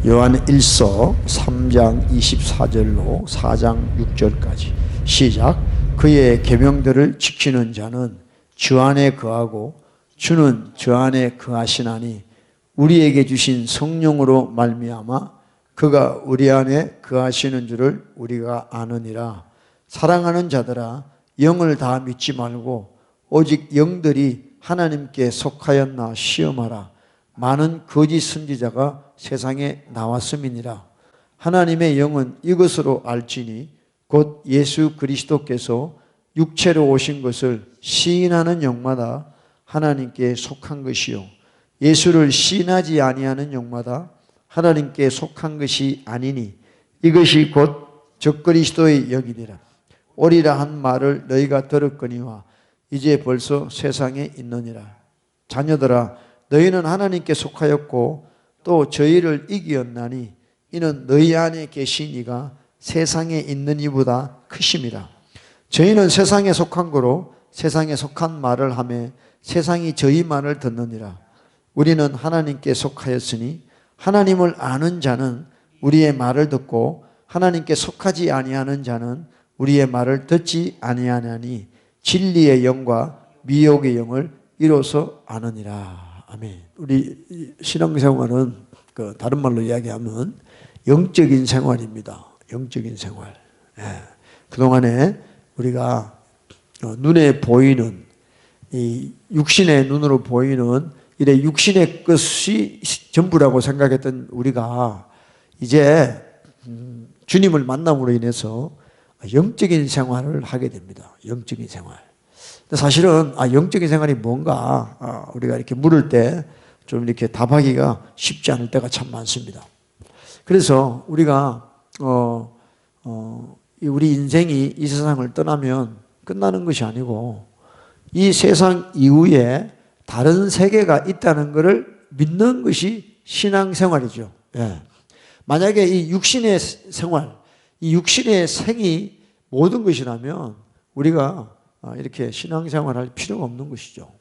요한 1서 3장 24절로 4장 6절까지 시작. 그의 계명들을 지키는 자는 주 안에 거하고 주는 주 안에 거하시나니 우리에게 주신 성령으로 말미암아 그가 우리 안에 거하시는 줄을 우리가 아느니라. 사랑하는 자들아, 영을 다 믿지 말고 오직 영들이 하나님께 속하였나 시험하라. 많은 거짓 선지자가 세상에 나왔음이니라. 하나님의 영은 이것으로 알지니 곧 예수 그리스도께서 육체로 오신 것을 시인하는 영마다 하나님께 속한 것이요 예수를 시인하지 아니하는 영마다 하나님께 속한 것이 아니니 이것이 곧 적그리스도의 영이니라. 오리라 한 말을 너희가 들었거니와 이제 벌써 세상에 있느니라. 자녀들아, 너희는 하나님께 속하였고 또 저희를 이기었나니 이는 너희 안에 계신 이가 세상에 있는 이보다 크심이라. 저희는 세상에 속한 거로 세상에 속한 말을 하며 세상이 저희 말을 듣느니라. 우리는 하나님께 속하였으니 하나님을 아는 자는 우리의 말을 듣고 하나님께 속하지 아니하는 자는 우리의 말을 듣지 아니하나니 진리의 영과 미혹의 영을 이로써 아느니라. 아멘. 우리 신앙생활은 다른 말로 이야기하면 영적인 생활입니다. 영적인 생활. 그동안에 우리가 눈에 보이는 이 육신의 눈으로 보이는 이래 육신의 것이 전부라고 생각했던 우리가 이제 주님을 만남으로 인해서 영적인 생활을 하게 됩니다. 영적인 생활. 사실은 영적인 생활이 뭔가 우리가 이렇게 물을 때 좀 이렇게 답하기가 쉽지 않을 때가 참 많습니다. 그래서 우리가 우리 인생이 이 세상을 떠나면 끝나는 것이 아니고 이 세상 이후에 다른 세계가 있다는 것을 믿는 것이 신앙생활이죠. 만약에 이 육신의 생활, 이 육신의 생이 모든 것이라면 우리가 이렇게 신앙생활할 필요가 없는 것이죠.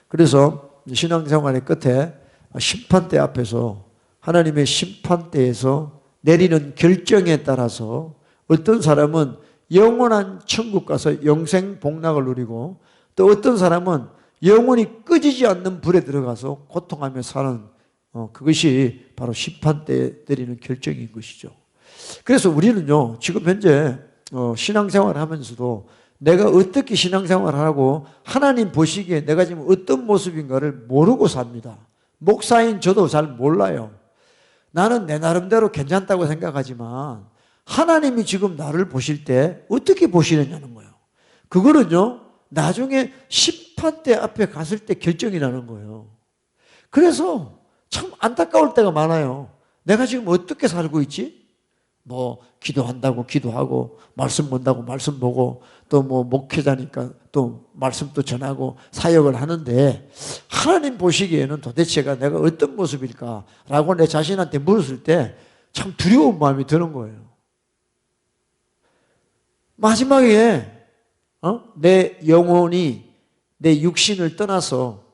그래서 신앙생활의 끝에 심판대 앞에서 하나님의 심판대에서 내리는 결정에 따라서 어떤 사람은 영원한 천국 가서 영생 복락을 누리고 또 어떤 사람은 영원히 꺼지지 않는 불에 들어가서 고통하며 사는 그것이 바로 심판대에 내리는 결정인 것이죠. 그래서 우리는요 지금 현재 신앙생활을 하면서도 내가 어떻게 신앙생활을 하고 하나님 보시기에 내가 지금 어떤 모습인가를 모르고 삽니다. 목사인 저도 잘 몰라요. 나는 내 나름대로 괜찮다고 생각하지만 하나님이 지금 나를 보실 때 어떻게 보시느냐는 거예요. 그거는요 나중에 심판대 앞에 갔을 때 결정이 나는 거예요. 그래서 참 안타까울 때가 많아요. 내가 지금 어떻게 살고 있지? 뭐 기도한다고 기도하고 말씀 본다고 말씀 보고 또 뭐 목회자니까 또 말씀도 전하고 사역을 하는데 하나님 보시기에는 도대체가 내가 어떤 모습일까라고 내 자신한테 물었을 때 참 두려운 마음이 드는 거예요. 마지막에 내 영혼이 내 육신을 떠나서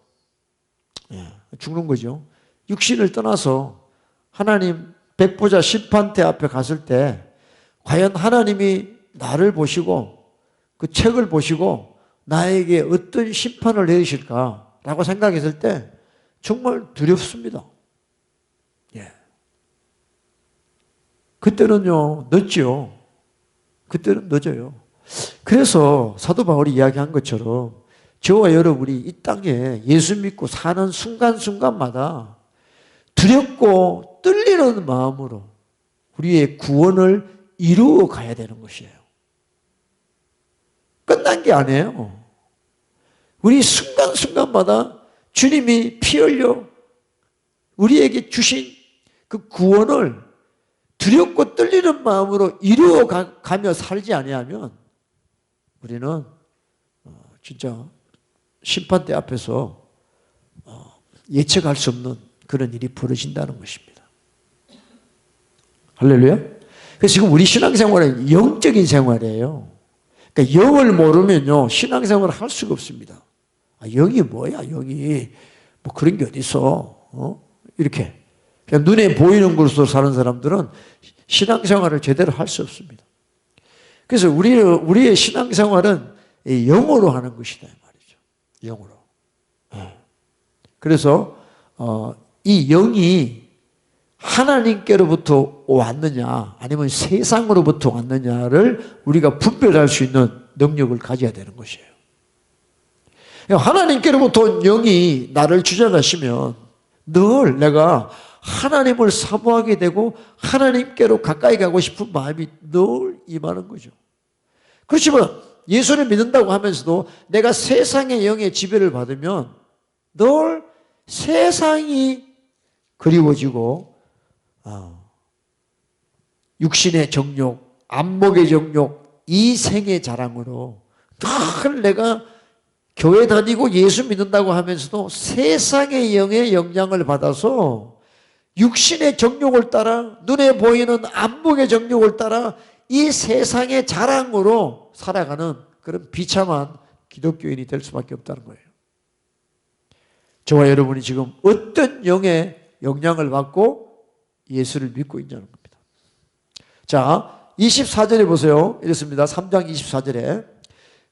죽는 거죠. 육신을 떠나서 하나님 백보자 심판대 앞에 갔을 때 과연 하나님이 나를 보시고 그 책을 보시고 나에게 어떤 심판을 내리실까라고 생각했을 때 정말 두렵습니다. 그때는요 늦죠. 그때는 늦어요. 그래서 사도 바울이 이야기한 것처럼 저와 여러분이 이 땅에 예수 믿고 사는 순간순간마다 두렵고 떨리는 마음으로 우리의 구원을 이루어 가야 되는 것이에요. 끝난 게 아니에요. 우리 순간순간마다 주님이 피 흘려 우리에게 주신 그 구원을 두렵고 떨리는 마음으로 이루어 가며 살지 아니하면 우리는 진짜 심판대 앞에서 예측할 수 없는 그런 일이 벌어진다는 것입니다. 할렐루야. 그래서 지금 우리 신앙생활은 영적인 생활이에요. 그러니까 영을 모르면요 신앙생활을 할 수가 없습니다. 영이 뭐야? 영이 뭐 그런 게 어디 있어? 이렇게 그냥 눈에 보이는 것으로 사는 사람들은 신앙생활을 제대로 할 수 없습니다. 그래서 우리의 신앙생활은 영으로 하는 것이다 이 말이죠. 영으로. 그래서 이 영이 하나님께로부터 왔느냐 아니면 세상으로부터 왔느냐를 우리가 분별할 수 있는 능력을 가져야 되는 것이에요. 하나님께로부터 온 영이 나를 주장하시면 늘 내가 하나님을 사모하게 되고 하나님께로 가까이 가고 싶은 마음이 늘 임하는 거죠. 그렇지만 예수를 믿는다고 하면서도 내가 세상의 영의 지배를 받으면 늘 세상이 그리워지고 육신의 정욕, 안목의 정욕, 이생의 자랑으로 늘 내가 교회 다니고 예수 믿는다고 하면서도 세상의 영의 영향을 받아서 육신의 정욕을 따라 눈에 보이는 안목의 정욕을 따라 이 세상의 자랑으로 살아가는 그런 비참한 기독교인이 될 수밖에 없다는 거예요. 저와 여러분이 지금 어떤 영의 영향을 받고 예수를 믿고 있냐는 겁니다. 자, 24절에 보세요. 이렇습니다. 3장 24절에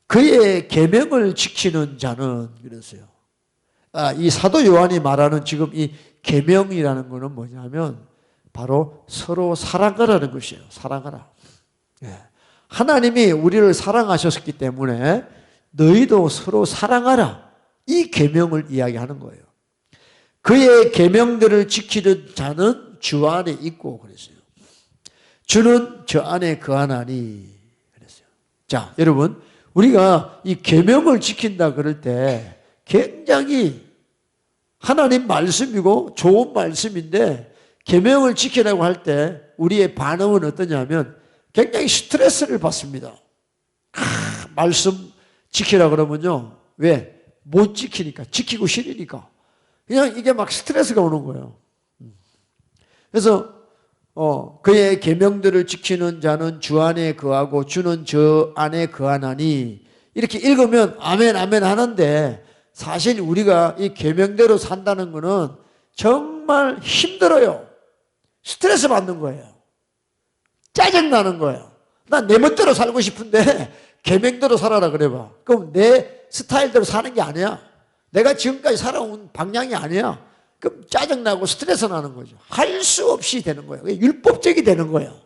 그의 계명을 지키는 자는 이랬어요. 이 사도 요한이 말하는 지금 이 계명이라는 것은 뭐냐면 바로 서로 사랑하라는 것이에요. 사랑하라. 하나님이 우리를 사랑하셨기 때문에 너희도 서로 사랑하라. 이 계명을 이야기하는 거예요. 그의 계명들을 지키는 자는 주 안에 있고 그랬어요. 주는 저 안에 거하나니 그랬어요. 자, 여러분 우리가 이 계명을 지킨다 그럴 때 굉장히 하나님 말씀이고 좋은 말씀인데 계명을 지키라고 할 때 우리의 반응은 어떠냐면 굉장히 스트레스를 받습니다. 말씀 지키라 그러면요. 왜? 못 지키니까. 지키고 싫으니까. 그냥 이게 막 스트레스가 오는 거예요. 그래서 그의 계명들을 지키는 자는 주 안에 거하고 주는 저 안에 거하나니 이렇게 읽으면 아멘 아멘 하는데 사실 우리가 이 계명대로 산다는 것은 정말 힘들어요. 스트레스 받는 거예요. 짜증나는 거예요. 난 내 멋대로 살고 싶은데 계명대로 살아라 그래봐. 그럼 내 스타일대로 사는 게 아니야. 내가 지금까지 살아온 방향이 아니야. 그럼 짜증나고 스트레스 나는 거죠. 할 수 없이 되는 거예요. 율법적이 되는 거예요.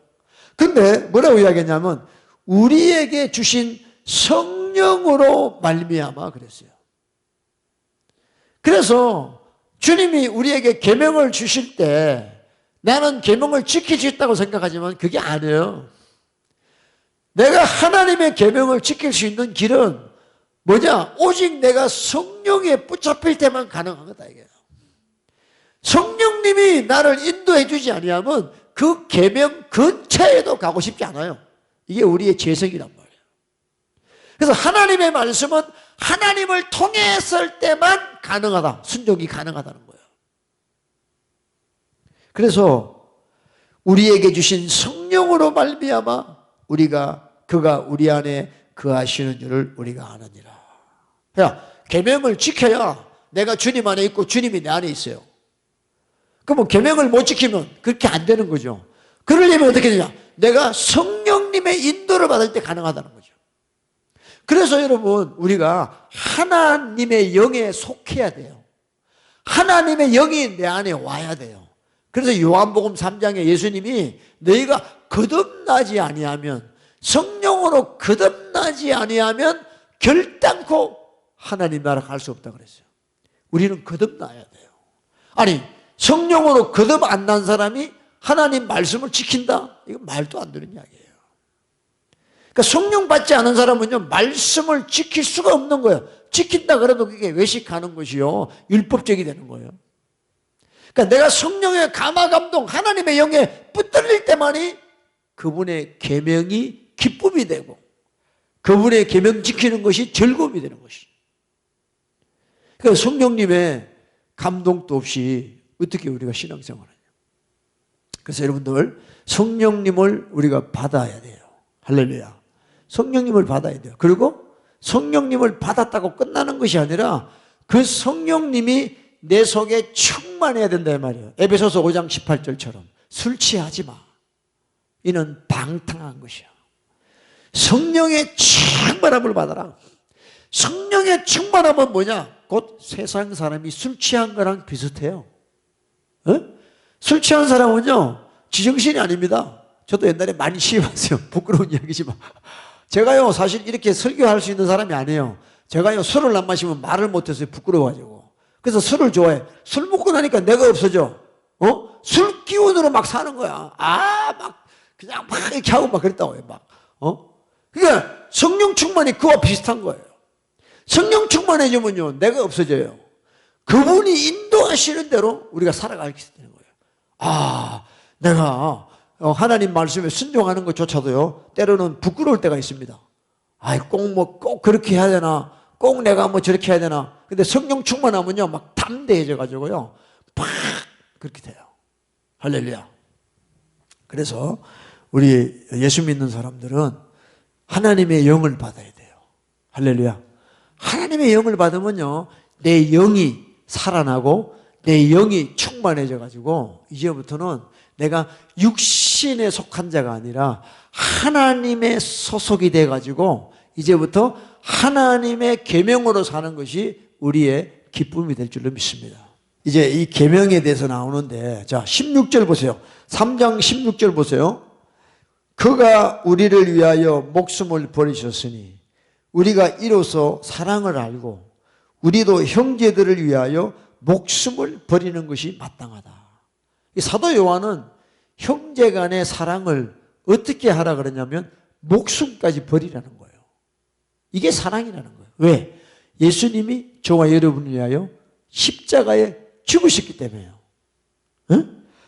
근데 뭐라고 이야기했냐면 우리에게 주신 성령으로 말미암아 그랬어요. 그래서 주님이 우리에게 계명을 주실 때 나는 계명을 지킬 수 있다고 생각하지만 그게 아니에요. 내가 하나님의 계명을 지킬 수 있는 길은 뭐냐? 오직 내가 성령에 붙잡힐 때만 가능한 거다 이게. 성령님이 나를 인도해 주지 아니하면 그 계명 근처에도 가고 싶지 않아요. 이게 우리의 죄성이란 말이에요. 그래서 하나님의 말씀은 하나님을 통했을 때만 가능하다. 순종이 가능하다는 거예요. 그래서 우리에게 주신 성령으로 말미암아 그가 우리 안에 거하시는 줄을 우리가 아느니라. 야, 계명을 지켜야 내가 주님 안에 있고 주님이 내 안에 있어요. 그러면 계명을 못 지키면 그렇게 안 되는 거죠. 그러려면 어떻게 되냐? 내가 성령님의 인도를 받을 때 가능하다는 거죠. 그래서 여러분 우리가 하나님의 영에 속해야 돼요. 하나님의 영이 내 안에 와야 돼요. 그래서 요한복음 3장에 예수님이 너희가 거듭나지 아니하면 성령으로 거듭나지 아니하면 결단코 하나님 나라 갈 수 없다 그랬어요. 우리는 거듭나야 돼요. 아니 성령으로 거듭 안 난 사람이 하나님 말씀을 지킨다? 이건 말도 안 되는 이야기예요. 그러니까 성령 받지 않은 사람은요 말씀을 지킬 수가 없는 거예요. 지킨다 그래도 그게 외식하는 것이요 율법적이 되는 거예요. 그러니까 내가 성령의 감화감동 하나님의 영에 붙들릴 때만이 그분의 계명이 기쁨이 되고 그분의 계명 지키는 것이 즐거움이 되는 것이죠. 그러니까 성령님의 감동도 없이 어떻게 우리가 신앙생활을 하냐. 그래서 여러분들 성령님을 우리가 받아야 돼요. 할렐루야. 성령님을 받아야 돼요. 그리고 성령님을 받았다고 끝나는 것이 아니라 그 성령님이 내 속에 충만해야 된다 이 말이에요. 에베소서 5장 18절처럼 술 취하지 마. 이는 방탕한 것이야. 성령의 충만함을 받아라. 성령의 충만함은 뭐냐? 곧 세상 사람이 술 취한 거랑 비슷해요. 술 취한 사람은요 지정신이 아닙니다. 저도 옛날에 많이 시험했어요. 부끄러운 이야기지만 제가요 사실 이렇게 설교할 수 있는 사람이 아니에요. 제가요 술을 안 마시면 말을 못해서 부끄러워가지고. 그래서 술을 좋아해. 술 먹고 나니까 내가 없어져. 술 기운으로 막 사는 거야. 막 그냥 막 이렇게 하고 막 그랬다고 해요. 그러니까 성령 충만이 그와 비슷한 거예요. 성령 충만해지면요 내가 없어져요. 그분이 인도하시는 대로 우리가 살아가게 되는 거예요. 내가 하나님 말씀에 순종하는 것조차도요 때로는 부끄러울 때가 있습니다. 꼭 그렇게 해야 되나, 꼭 내가 저렇게 해야 되나. 근데 성령 충만하면요 막 담대해져 가지고요 팍 그렇게 돼요. 할렐루야. 그래서 우리 예수 믿는 사람들은 하나님의 영을 받아야 돼요. 할렐루야. 하나님의 영을 받으면요 내 영이 살아나고 내 영이 충만해져 가지고 이제부터는 내가 육신에 속한 자가 아니라 하나님의 소속이 돼 가지고 이제부터 하나님의 계명으로 사는 것이 우리의 기쁨이 될 줄로 믿습니다. 이제 이 계명에 대해서 나오는데 자 16절 보세요. 3장 16절 보세요. 그가 우리를 위하여 목숨을 버리셨으니 우리가 이로써 사랑을 알고 우리도 형제들을 위하여 목숨을 버리는 것이 마땅하다. 이 사도 요한은 형제 간의 사랑을 어떻게 하라 그러냐면 목숨까지 버리라는 거예요. 이게 사랑이라는 거예요. 왜? 예수님이 저와 여러분을 위하여 십자가에 죽으셨기 때문에요.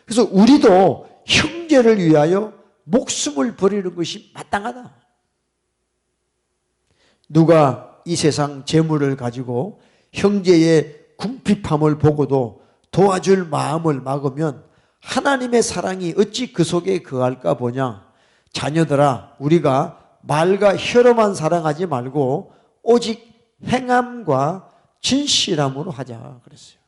그래서 우리도 형제를 위하여 목숨을 버리는 것이 마땅하다. 누가 이 세상 재물을 가지고 형제의 궁핍함을 보고도 도와줄 마음을 막으면 하나님의 사랑이 어찌 그 속에 거할까 보냐. 자녀들아 우리가 말과 혀로만 사랑하지 말고 오직 행함과 진실함으로 하자 그랬어요.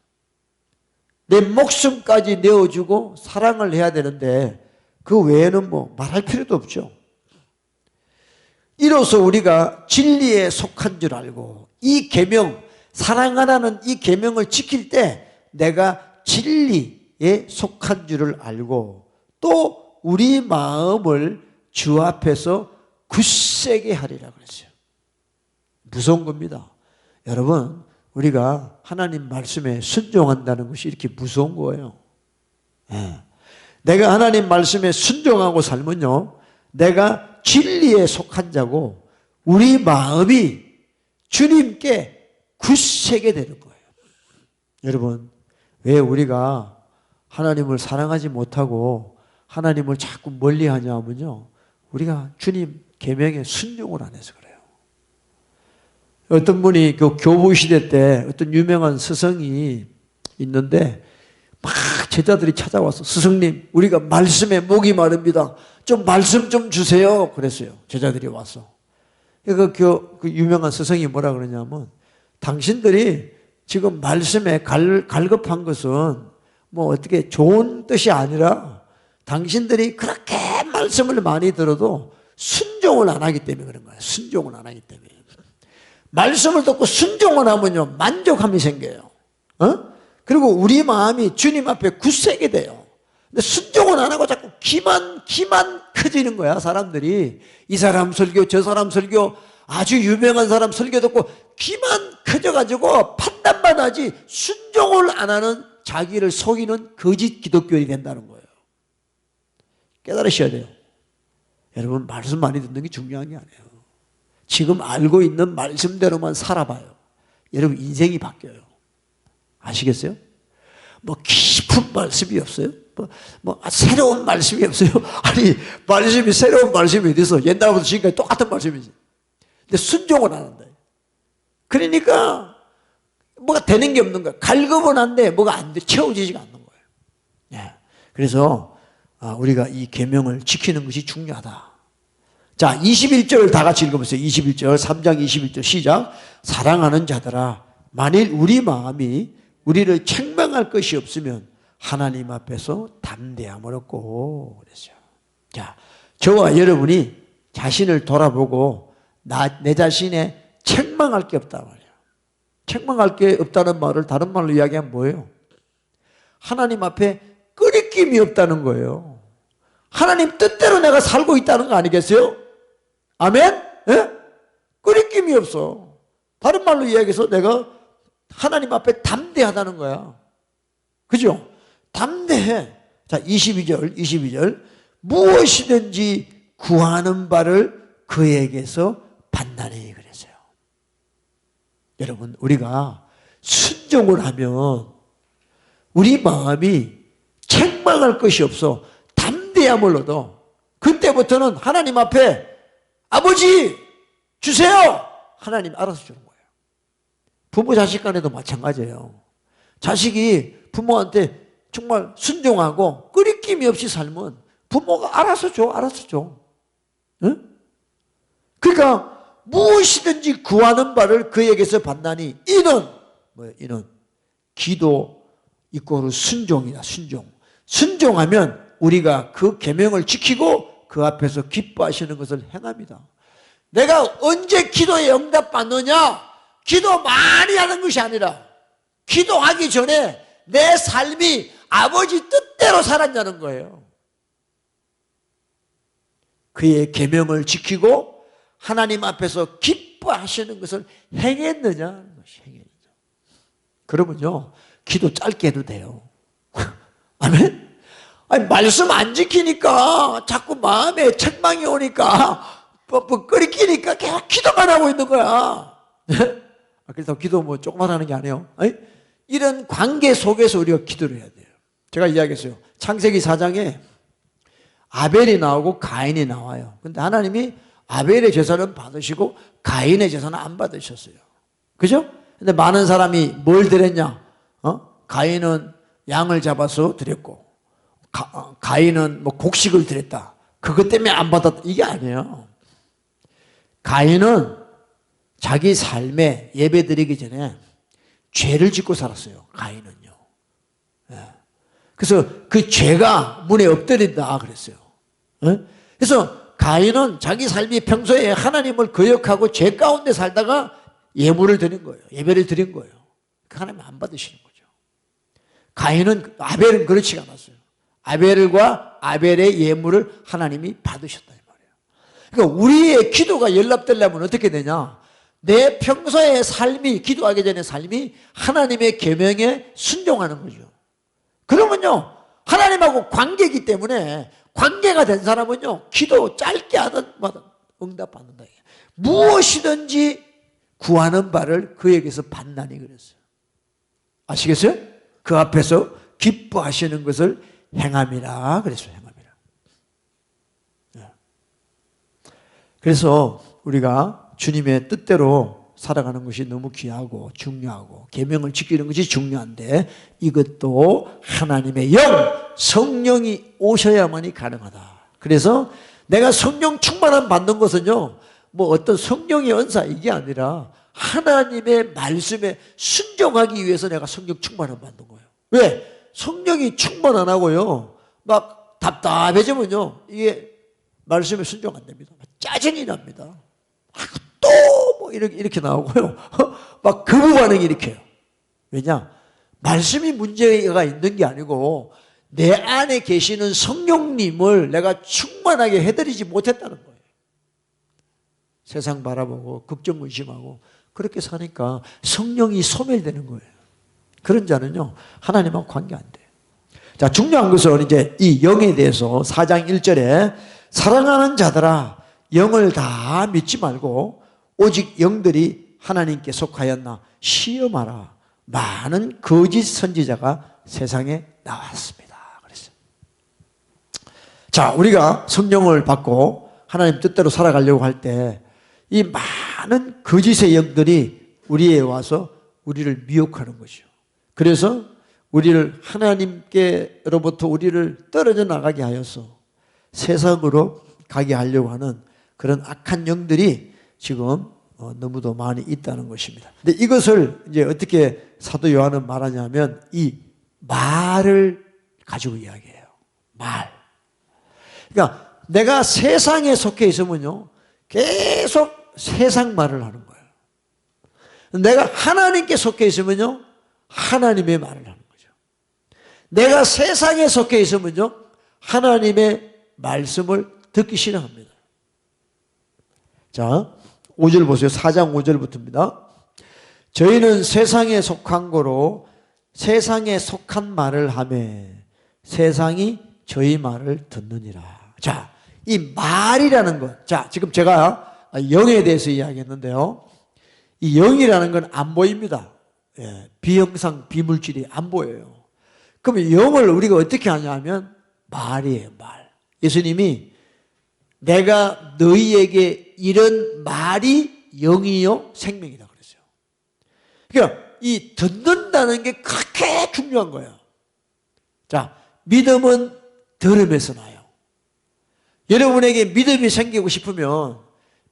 내 목숨까지 내어주고 사랑을 해야 되는데 그 외에는 말할 필요도 없죠. 이로써 우리가 진리에 속한 줄 알고 이 계명, 사랑하라는 이 계명을 지킬 때 내가 진리에 속한 줄을 알고 또 우리 마음을 주 앞에서 굳세게 하리라 그랬어요. 무서운 겁니다. 여러분 우리가 하나님 말씀에 순종한다는 것이 이렇게 무서운 거예요. 내가 하나님 말씀에 순종하고 살면요 내가 진리에 속한 자고 우리 마음이 주님께 굳세게 되는 거예요. 여러분 왜 우리가 하나님을 사랑하지 못하고 하나님을 자꾸 멀리하냐 하면요 우리가 주님 계명에 순종을 안 해서 그래요. 어떤 분이 그 교부 시대 때 어떤 유명한 스승이 있는데 막 제자들이 찾아와서 스승님 우리가 말씀에 목이 마릅니다. 좀 말씀 좀 주세요. 그랬어요. 제자들이 와서. 그 유명한 스승이 뭐라 그러냐면 당신들이 지금 말씀에 갈급한 것은 어떻게 좋은 뜻이 아니라 당신들이 그렇게 말씀을 많이 들어도 순종을 안 하기 때문에 그런 거예요. 순종을 안 하기 때문에. 말씀을 듣고 순종을 하면요 만족함이 생겨요. 그리고 우리 마음이 주님 앞에 굳세게 돼요. 근데 순종을 안 하고 자꾸 기만 커지는 거야. 사람들이 이 사람 설교 저 사람 설교 아주 유명한 사람 설교 듣고 기만 커져가지고 판단만 하지 순종을 안 하는 자기를 속이는 거짓 기독교인이 된다는 거예요. 깨달으셔야 돼요. 여러분 말씀 많이 듣는 게 중요한 게 아니에요. 지금 알고 있는 말씀대로만 살아봐요. 여러분 인생이 바뀌어요. 아시겠어요? 깊은 말씀이 없어요? 새로운 말씀이 없어요? 아니 말씀이 새로운 말씀이 어디서 옛날부터 지금까지 똑같은 말씀이지. 근데 순종을 안 한다. 그러니까 뭐가 되는 게 없는 거야. 갈급은 한데 뭐가 안 돼. 채워지지가 않는 거예요. 그래서 우리가 이 계명을 지키는 것이 중요하다. 자 21절 다 같이 읽어보세요. 21절 3장 21절 시작. 사랑하는 자들아 만일 우리 마음이 우리를 책망할 것이 없으면 하나님 앞에서 담대함을 얻고 그랬어요. 자, 저와 여러분이 자신을 돌아보고 내 자신에 책망할 게 없단 말이에요. 책망할 게 없다는 말을 다른 말로 이야기하면 뭐예요? 하나님 앞에 끄리낌이 없다는 거예요. 하나님 뜻대로 내가 살고 있다는 거 아니겠어요? 아멘? 예? 끄리낌이 없어. 다른 말로 이야기해서 내가 하나님 앞에 담대하다는 거야. 그죠? 담대해. 자, 22절. 무엇이든지 구하는 바를 그에게서 받나니 그랬어요. 여러분, 우리가 순종을 하면 우리 마음이 책망할 것이 없어 담대함을 얻어. 그때부터는 하나님 앞에 아버지 주세요. 하나님 알아서 주는 거예요. 부모 자식 간에도 마찬가지예요. 자식이 부모한테 정말 순종하고 끄리낌이 없이 살면 부모가 알아서 줘. 응? 그러니까 무엇이든지 구하는 바를 그에게서 받나니 이는 뭐예요? 이는 기도 이꼬르 순종이다. 순종하면 우리가 그 계명을 지키고 그 앞에서 기뻐하시는 것을 행합니다. 내가 언제 기도에 응답받느냐? 기도 많이 하는 것이 아니라 기도하기 전에 내 삶이 아버지 뜻대로 살았냐는 거예요. 그의 계명을 지키고 하나님 앞에서 기뻐하시는 것을 행했느냐는 것이 행했느냐. 그러면요, 기도 짧게 해도 돼요. 아멘? 아니, 말씀 안 지키니까 자꾸 마음에 책망이 오니까 끄리끼니까 계속 기도만 하고 있는 거야. 그래서 기도 뭐 조금만 하는 게 아니에요. 아니? 이런 관계 속에서 우리가 기도를 해야 돼요. 제가 이야기했어요. 창세기 4장에 아벨이 나오고 가인이 나와요. 근데 하나님이 아벨의 제사는 받으시고 가인의 제사는 안 받으셨어요. 그죠? 근데 많은 사람이 뭘 드렸냐? 가인은 양을 잡아서 드렸고 가인은 뭐 곡식을 드렸다. 그것 때문에 안 받았다. 이게 아니에요. 가인은 자기 삶에 예배 드리기 전에 죄를 짓고 살았어요. 가인은요. 그래서 그 죄가 문에 엎드린다 그랬어요. 그래서 가인은 자기 삶이 평소에 하나님을 거역하고 죄 가운데 살다가 예물을 드린 거예요. 예배를 드린 거예요. 하나님 안 받으시는 거죠. 아벨은 그렇지 않았어요. 아벨과 아벨의 예물을 하나님이 받으셨다 이 말이에요. 그러니까 우리의 기도가 연락되려면 어떻게 되냐? 내 평소의 삶이, 기도하기 전에 삶이 하나님의 계명에 순종하는 거죠. 그러면요, 하나님하고 관계이기 때문에 관계가 된 사람은요, 기도 짧게 하든 응답받는다. 무엇이든지 구하는 바를 그에게서 받나니 그랬어요. 아시겠어요? 그 앞에서 기뻐하시는 것을 행함이라 그랬어요. 행함이라. 그래서 우리가 주님의 뜻대로 살아가는 것이 너무 귀하고 중요하고 계명을 지키는 것이 중요한데 이것도 하나님의 영, 성령이 오셔야만이 가능하다. 그래서 내가 성령 충만함 받는 것은요, 뭐 어떤 성령의 은사 이게 아니라 하나님의 말씀에 순종하기 위해서 내가 성령 충만함 받는 거예요. 왜? 성령이 충만 안 하고요, 막 답답해지면요, 이게 말씀에 순종 안 됩니다. 짜증이 납니다. 또 뭐 이렇게 나오고요. 막 거부 반응이 일으켜요. 왜냐? 말씀이 문제가 있는 게 아니고 내 안에 계시는 성령님을 내가 충만하게 해드리지 못했다는 거예요. 세상 바라보고 걱정의심하고 그렇게 사니까 성령이 소멸되는 거예요. 그런 자는요, 하나님하고 관계 안 돼요. 자, 중요한 것은 이제 이 영에 대해서 4장 1절에 사랑하는 자들아 영을 다 믿지 말고 오직 영들이 하나님께 속하였나 시험하라. 많은 거짓 선지자가 세상에 나왔습니다. 그랬어요. 자, 우리가 성령을 받고 하나님 뜻대로 살아가려고 할 때 이 많은 거짓의 영들이 우리에 와서 우리를 미혹하는 것이죠. 그래서 우리를 하나님께로부터 우리를 떨어져 나가게 하여서 세상으로 가게 하려고 하는 그런 악한 영들이 지금 너무도 많이 있다는 것입니다. 근데 이것을 이제 어떻게 사도 요한은 말하냐면 이 말을 가지고 이야기해요. 말. 그러니까 내가 세상에 속해 있으면요, 계속 세상 말을 하는 거예요. 내가 하나님께 속해 있으면요, 하나님의 말을 하는 거죠. 내가 세상에 속해 있으면요, 하나님의 말씀을 듣기 싫어합니다. 자, 5절 보세요. 4장 5절부터입니다. 저희는 세상에 속한 거로 세상에 속한 말을 하며 세상이 저희 말을 듣느니라. 자, 이 말이라는 것. 자, 지금 제가 영에 대해서 이야기했는데요. 이 영이라는 건 안 보입니다. 예, 비형상, 비물질이 안 보여요. 그러면 영을 우리가 어떻게 하냐면 말이에요, 말. 예수님이 내가 너희에게 이런 말이 영이요 생명이다 그랬어요. 그러니까 이 듣는다는 게 그렇게 중요한 거예요. 자, 믿음은 들음에서 나요. 여러분에게 믿음이 생기고 싶으면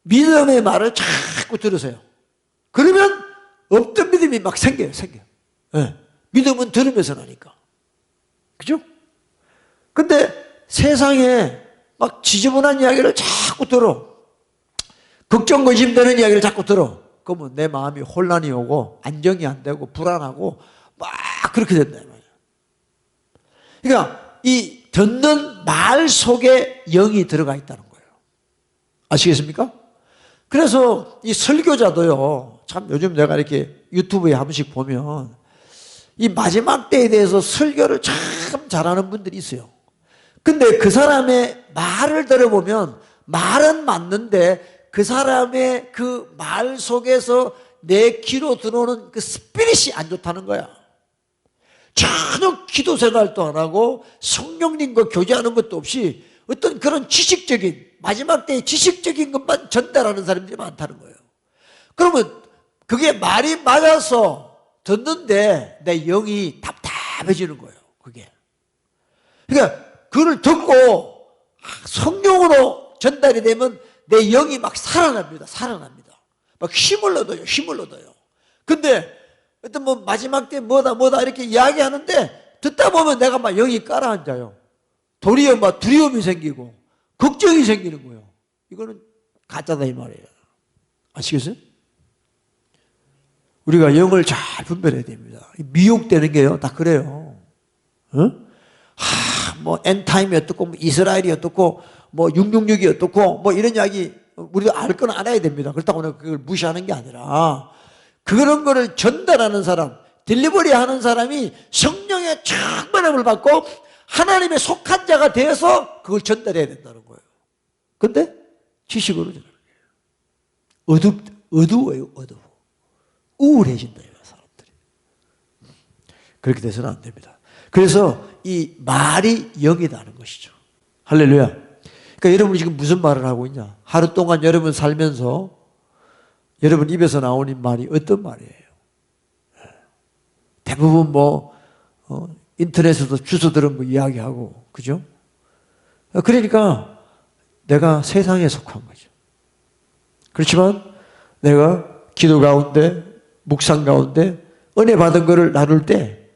믿음의 말을 자꾸 들으세요. 그러면 없던 믿음이 막 생겨요. 네. 믿음은 들으면서 나니까. 그죠? 근데 세상에 막 지저분한 이야기를 자꾸 들어. 걱정, 거심되는 이야기를 자꾸 들어. 그러면 내 마음이 혼란이 오고 안정이 안 되고 불안하고 막 그렇게 된다. 그러니까 이 듣는 말 속에 영이 들어가 있다는 거예요. 아시겠습니까? 그래서 이 설교자도요, 참 요즘 내가 이렇게 유튜브에 한 번씩 보면 이 마지막 때에 대해서 설교를 참 잘하는 분들이 있어요. 근데 그 사람의 말을 들어보면 말은 맞는데 그 사람의 그 말 속에서 내 귀로 들어오는 그 스피릿이 안 좋다는 거야. 전혀 기도 생활도 안 하고 성령님과 교제하는 것도 없이 어떤 그런 지식적인, 마지막 때의 지식적인 것만 전달하는 사람들이 많다는 거예요. 그러면 그게 말이 맞아서 듣는데 내 영이 답답해지는 거예요. 그게. 그러니까 그걸 듣고 성령으로 전달이 되면 내 영이 막 살아납니다. 막 힘을 얻어요. 근데 어떤 뭐 마지막 때 뭐다 이렇게 이야기하는데 듣다 보면 내가 막 영이 깔아앉아요. 도리어 막 두려움이 생기고 걱정이 생기는 거예요. 이거는 가짜다 이 말이에요. 아시겠어요? 우리가 영을 잘 분별해야 됩니다. 미혹되는 게요, 다 그래요. 뭐 엔타임이 어떻고, 뭐 이스라엘이 어떻고, 뭐 666이 어떻고, 뭐 이런 이야기 우리도 알 건 알아야 됩니다. 그렇다고 내가 그걸 무시하는 게 아니라 그런 거를 전달하는 사람, 딜리버리 하는 사람이 성령의 충만함을 받고 하나님의 속한 자가 되어서 그걸 전달해야 된다는 거예요. 근데 지식으로 전하는 거예요. 어두워요, 어두워. 우울해진다, 사람들이. 그렇게 돼서는 안 됩니다. 그래서 이 말이 영이다는 것이죠. 할렐루야. 그러니까 여러분이 지금 무슨 말을 하고 있냐? 하루 동안 여러분 살면서 여러분 입에서 나오는 말이 어떤 말이에요? 대부분 인터넷에서 주워 들은 거 이야기하고, 그죠? 그러니까 내가 세상에 속한 거죠. 그렇지만 내가 기도 가운데, 묵상 가운데 은혜 받은 거를 나눌 때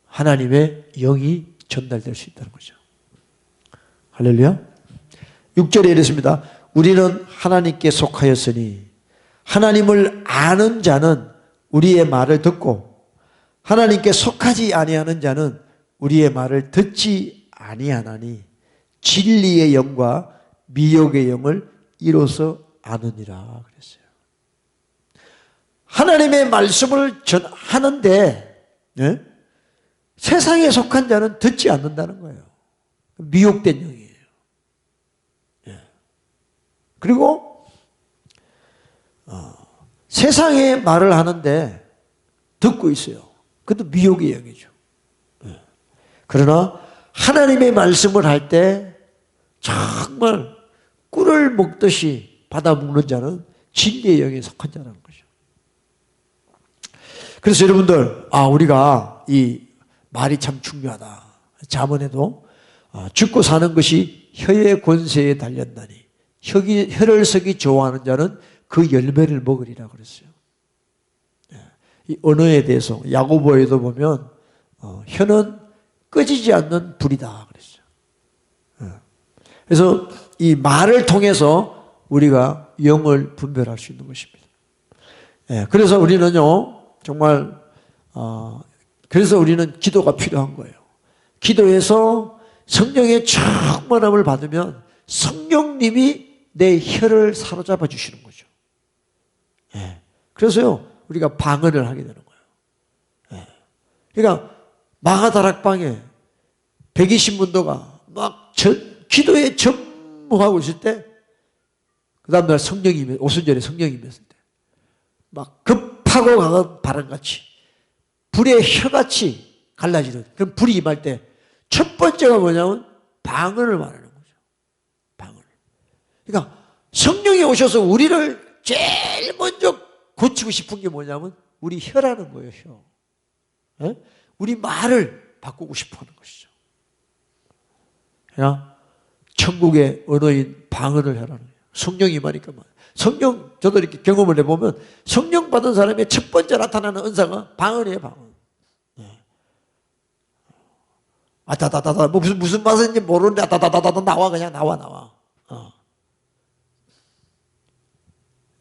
하나님의 영이 전달될 수 있다는 거죠. 할렐루야. 6절에 이랬습니다. 우리는 하나님께 속하였으니 하나님을 아는 자는 우리의 말을 듣고 하나님께 속하지 아니하는 자는 우리의 말을 듣지 아니하나니 진리의 영과 미혹의 영을 이로써 아느니라 그랬어요. 하나님의 말씀을 전하는데 세상에 속한 자는 듣지 않는다는 거예요. 미혹된 영이에요. 그리고 세상의 말을 하는데 듣고 있어요. 그것도 미혹의 영이죠. 그러나 하나님의 말씀을 할 때 정말 꿀을 먹듯이 받아 먹는 자는 진리의 영에 속한 자라는 거죠. 그래서 여러분들, 우리가 이 말이 참 중요하다. 잠언에도 죽고 사는 것이 혀의 권세에 달렸나니 혀를 쓰기 좋아하는 자는 그 열매를 먹으리라 그랬어요. 이 언어에 대해서 야고보에도 보면 혀는 꺼지지 않는 불이다 그랬어요. 그래서 이 말을 통해서 우리가 영을 분별할 수 있는 것입니다. 그래서 우리는요 정말 그래서 우리는 기도가 필요한 거예요. 기도해서 성령의 충만함을 받으면 성령님이 내 혀를 사로잡아 주시는 거죠. 그래서요 우리가 방언을 하게 되는 거예요. 그러니까 마가다락방에 120문도가 막 기도에 전무하고 있을 때 그 다음날 성령이 오순절에 성령이 임했을 때 막 급하고 강한 바람같이 불의 혀같이 갈라지는 그런 불이 임할 때 첫 번째가 뭐냐면 방언을 말하는 거죠. 방언을. 그러니까 성령이 오셔서 우리를 제일 먼저 고치고 싶은 게 뭐냐면 우리 혀라는 거예요. 혀. 우리 말을 바꾸고 싶어 하는 것이죠. 그러니까 천국의 언어인 방언을 하라는 거예요. 성령이 임하니까 성령 저도 이렇게 경험을 해보면 성령 받은 사람의 첫 번째 나타나는 은사가 방언이에요. 방언. 아다다다다 뭐 무슨 맛인지 모르는데 아다다다다 나와 그냥 나와.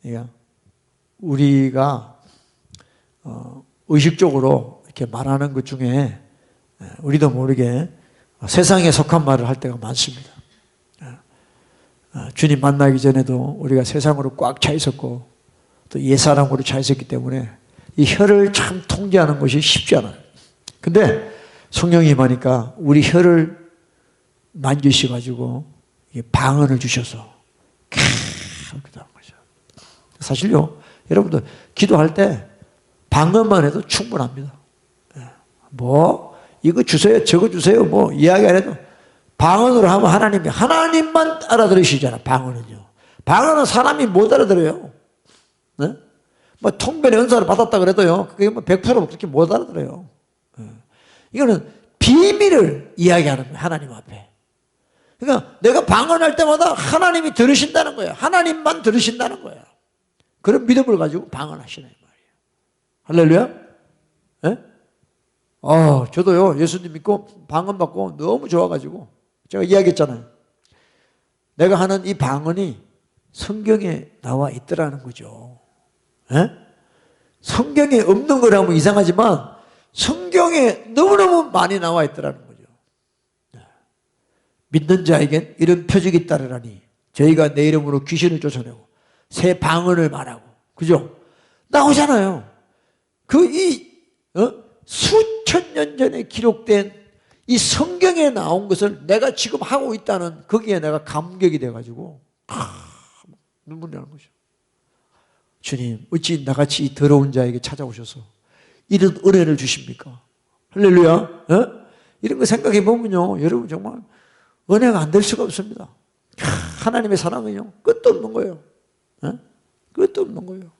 그러니까 우리가 의식적으로 이렇게 말하는 것 중에 우리도 모르게 세상에 속한 말을 할 때가 많습니다. 주님 만나기 전에도 우리가 세상으로 꽉 차 있었고 또 옛사람으로 차 있었기 때문에 이 혀를 참 통제하는 것이 쉽지 않아요. 근데 성령이 임하니까 우리 혀를 만지셔가지고 방언을 주셔서 그렇게 하는 거죠. 사실요 여러분들 기도할 때 방언만 해도 충분합니다. 뭐 이거 주세요 저거 주세요 뭐 이야기 안 해도 방언으로 하면 하나님만 알아들으시잖아. 방언은요. 방언은 사람이 못 알아들어요. 네? 뭐 통변의 은사를 받았다 그래도요 그게 뭐 100% 그렇게 못 알아들어요. 이거는 비밀을 이야기하는 거예요. 하나님 앞에. 그러니까 내가 방언할 때마다 하나님이 들으신다는 거예요. 하나님만 들으신다는 거예요. 그런 믿음을 가지고 방언하시는 말이에요. 할렐루야. 네? 저도요 예수님 믿고 방언 받고 너무 좋아가지고 제가 이야기했잖아요. 내가 하는 이 방언이 성경에 나와 있더라는 거죠. 네? 성경에 없는 거라면 이상하지만 성경에 너무너무 많이 나와 있더라는 거죠. 믿는 자에겐 이런 표적이 따르라니 저희가 내 이름으로 귀신을 쫓아내고 새 방언을 말하고 그죠? 나오잖아요. 수천 년 전에 기록된 이 성경에 나온 것을 내가 지금 하고 있다는 거기에 내가 감격이 돼가지고 눈물이 나는 거죠. 주님 어찌 나같이 이 더러운 자에게 찾아오셔서 이런 은혜를 주십니까? 할렐루야. 이런 거 생각해 보면요 여러분 정말 은혜가 안 될 수가 없습니다. 하나님의 사랑은요 끝도 없는 거예요. 끝도 없는 거예요.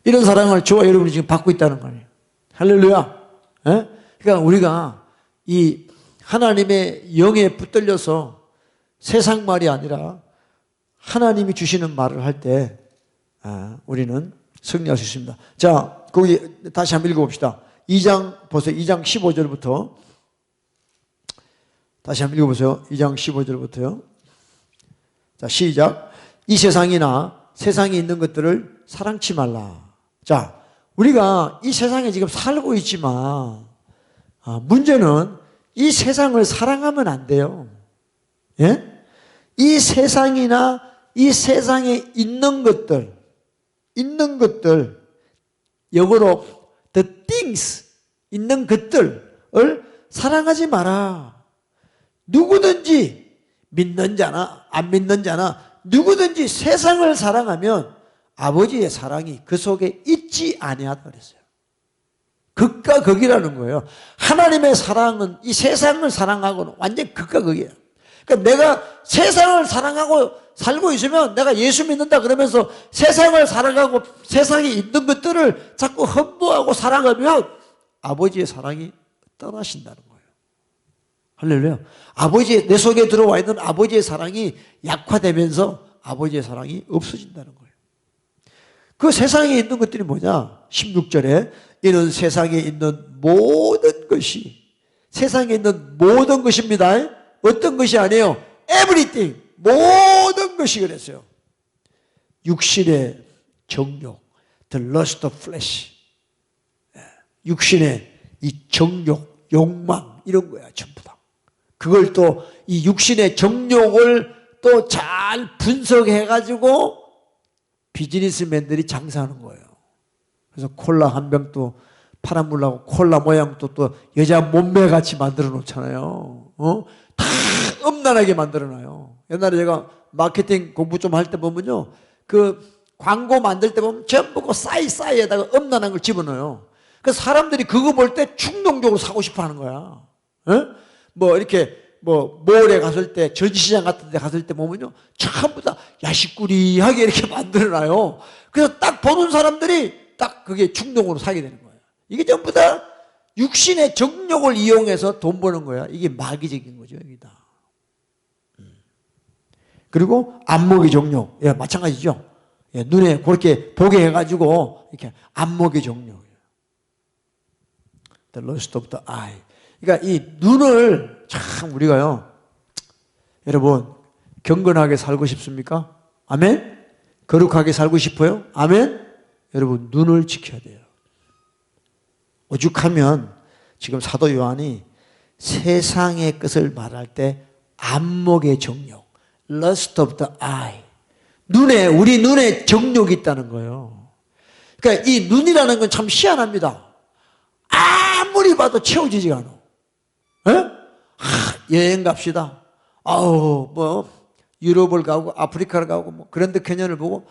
이런 사랑을 저와 여러분이 지금 받고 있다는 거 아니에요. 할렐루야. 그러니까 우리가 이 하나님의 영에 붙들려서 세상 말이 아니라 하나님이 주시는 말을 할 때 우리는 승리할 수 있습니다. 자, 거기 다시 한번 읽어봅시다. 2장 보세요. 2장 15절부터 다시 한번 읽어보세요. 2장 15절부터요. 자, 시작. 이 세상이나 세상에 있는 것들을 사랑치 말라. 자, 우리가 이 세상에 지금 살고 있지만 문제는 이 세상을 사랑하면 안 돼요. 예? 이 세상이나 이 세상에 있는 것들 영어로 the things 있는 것들을 사랑하지 마라. 누구든지 믿는 자나 안 믿는 자나 누구든지 세상을 사랑하면 아버지의 사랑이 그 속에 있지 아니하다 그랬어요. 극과 극이라는 거예요. 하나님의 사랑은 이 세상을 사랑하고는 완전 극과 극이에요. 그러니까 내가 세상을 사랑하고 살고 있으면 내가 예수 믿는다 그러면서 세상을 사랑하고 세상에 있는 것들을 자꾸 흠모하고 사랑하면 아버지의 사랑이 떠나신다는 거예요. 할렐루야. 내 속에 들어와 있는 아버지의 사랑이 약화되면서 아버지의 사랑이 없어진다는 거예요. 그 세상에 있는 것들이 뭐냐? 16절에 이는 세상에 있는 모든 것이, 세상에 있는 모든 것입니다. 어떤 것이 아니에요. everything, 모든 것이 그랬어요. 육신의 정욕, the lust of flesh, 육신의 이 정욕, 욕망 이런 거야 전부 다. 그걸 또 이 육신의 정욕을 또 잘 분석해가지고 비즈니스맨들이 장사하는 거예요. 그래서 콜라 한 병 또 파란물하고 콜라 모양도 또 여자 몸매 같이 만들어 놓잖아요. 다 음란하게 만들어 놔요. 옛날에 제가 마케팅 공부 좀 할 때 보면요, 그 광고 만들 때 보면 전부 그 싸이에다가 음란한 걸 집어넣어요. 그래서 사람들이 그거 볼 때 충동적으로 사고 싶어 하는 거야. 뭐 이렇게 뭐 몰에 갔을 때, 전시장 같은 데 갔을 때 보면요, 전부 다 야식꾸리하게 이렇게 만들어놔요. 그래서 딱 보는 사람들이 딱 그게 충동으로 사게 되는 거예요. 이게 전부 다 육신의 정욕을 이용해서 돈 버는 거야. 이게 마귀적인 거죠, 여기 다. 그리고 안목의 정욕, 예, 마찬가지죠. 예, 눈에 그렇게 보게 해가지고 이렇게 안목의 정욕이에요. The lust of the eye. 그러니까 이 눈을 참 우리가요, 여러분 경건하게 살고 싶습니까? 아멘? 거룩하게 살고 싶어요? 아멘? 여러분 눈을 지켜야 돼요. 오죽하면 지금 사도 요한이 세상의 것을 말할 때 안목의 정욕, lust of the eye, 우리 눈에 정욕이 있다는 거예요. 그러니까 이 눈이라는 건 참 희한합니다. 아무리 봐도 채워지지가 않아. 여행 갑시다. 뭐 유럽을 가고 아프리카를 가고 뭐 그랜드 캐년을 보고